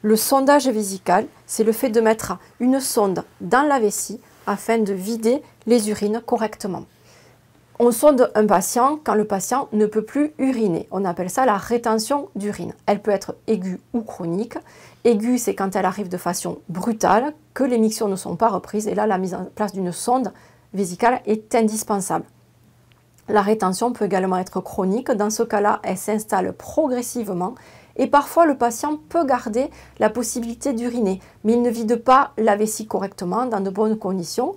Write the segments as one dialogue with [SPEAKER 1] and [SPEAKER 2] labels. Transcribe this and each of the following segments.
[SPEAKER 1] Le sondage vésical, c'est le fait de mettre une sonde dans la vessie afin de vider les urines correctement. On sonde un patient quand le patient ne peut plus uriner. On appelle ça la rétention d'urine. Elle peut être aiguë ou chronique. Aiguë, c'est quand elle arrive de façon brutale, que les mictions ne sont pas reprises. Et là, la mise en place d'une sonde vésicale est indispensable. La rétention peut également être chronique. Dans ce cas-là, elle s'installe progressivement. Et parfois, le patient peut garder la possibilité d'uriner, mais il ne vide pas la vessie correctement, dans de bonnes conditions.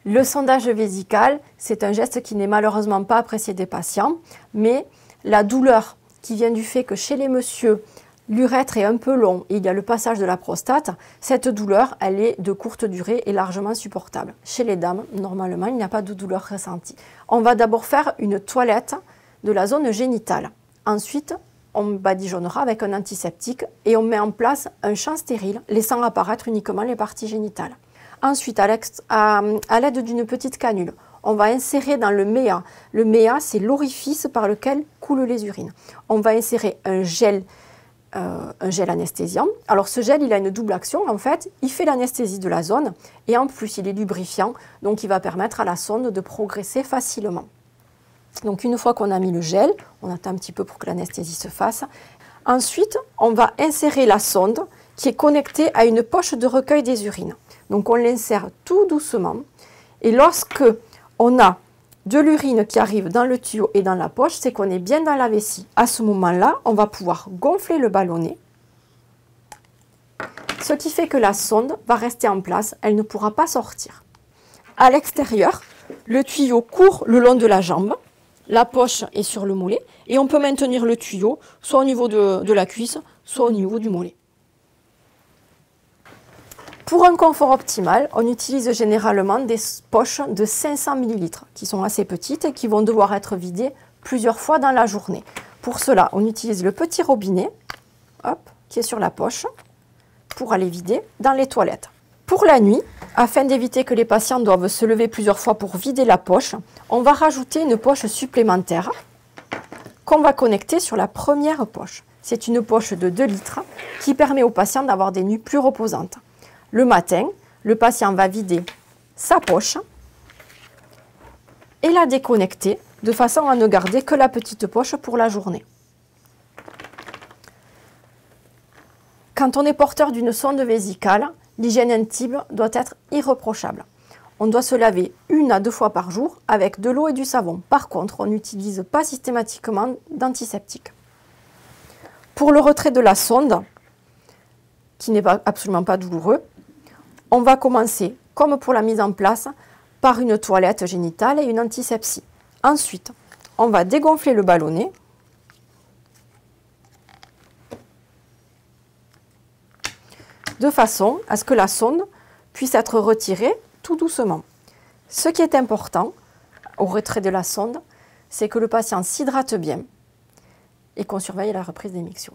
[SPEAKER 1] Le sondage vésical, c'est un geste qui n'est malheureusement pas apprécié des patients, mais la douleur qui vient du fait que chez les messieurs, l'urètre est un peu long et il y a le passage de la prostate, cette douleur, elle est de courte durée et largement supportable. Chez les dames, normalement, il n'y a pas de douleur ressentie. On va d'abord faire une toilette de la zone génitale. Ensuite, on badigeonnera avec un antiseptique et on met en place un champ stérile, laissant apparaître uniquement les parties génitales. Ensuite, à l'aide d'une petite canule, on va insérer dans le méa. Le méa, c'est l'orifice par lequel coulent les urines. On va insérer un gel anesthésiant. Alors ce gel, il a une double action en fait. Il fait l'anesthésie de la zone et en plus, il est lubrifiant. Donc il va permettre à la sonde de progresser facilement. Donc une fois qu'on a mis le gel, on attend un petit peu pour que l'anesthésie se fasse. Ensuite, on va insérer la sonde qui est connectée à une poche de recueil des urines. Donc on l'insère tout doucement et lorsque on a de l'urine qui arrive dans le tuyau et dans la poche, c'est qu'on est bien dans la vessie. À ce moment-là, on va pouvoir gonfler le ballonnet, ce qui fait que la sonde va rester en place, elle ne pourra pas sortir. À l'extérieur, le tuyau court le long de la jambe, la poche est sur le mollet et on peut maintenir le tuyau soit au niveau de la cuisse, soit au niveau du mollet. Pour un confort optimal, on utilise généralement des poches de 500 ml qui sont assez petites et qui vont devoir être vidées plusieurs fois dans la journée. Pour cela, on utilise le petit robinet qui est sur la poche pour aller vider dans les toilettes. Pour la nuit, afin d'éviter que les patients doivent se lever plusieurs fois pour vider la poche, on va rajouter une poche supplémentaire qu'on va connecter sur la première poche. C'est une poche de 2 litres qui permet aux patients d'avoir des nuits plus reposantes. Le matin, le patient va vider sa poche et la déconnecter de façon à ne garder que la petite poche pour la journée. Quand on est porteur d'une sonde vésicale, l'hygiène intime doit être irréprochable. On doit se laver 1 à 2 fois par jour avec de l'eau et du savon. Par contre, on n'utilise pas systématiquement d'antiseptique. Pour le retrait de la sonde, qui n'est absolument pas douloureux, on va commencer, comme pour la mise en place, par une toilette génitale et une antisepsie. Ensuite, on va dégonfler le ballonnet de façon à ce que la sonde puisse être retirée tout doucement. Ce qui est important au retrait de la sonde, c'est que le patient s'hydrate bien et qu'on surveille la reprise des mictions.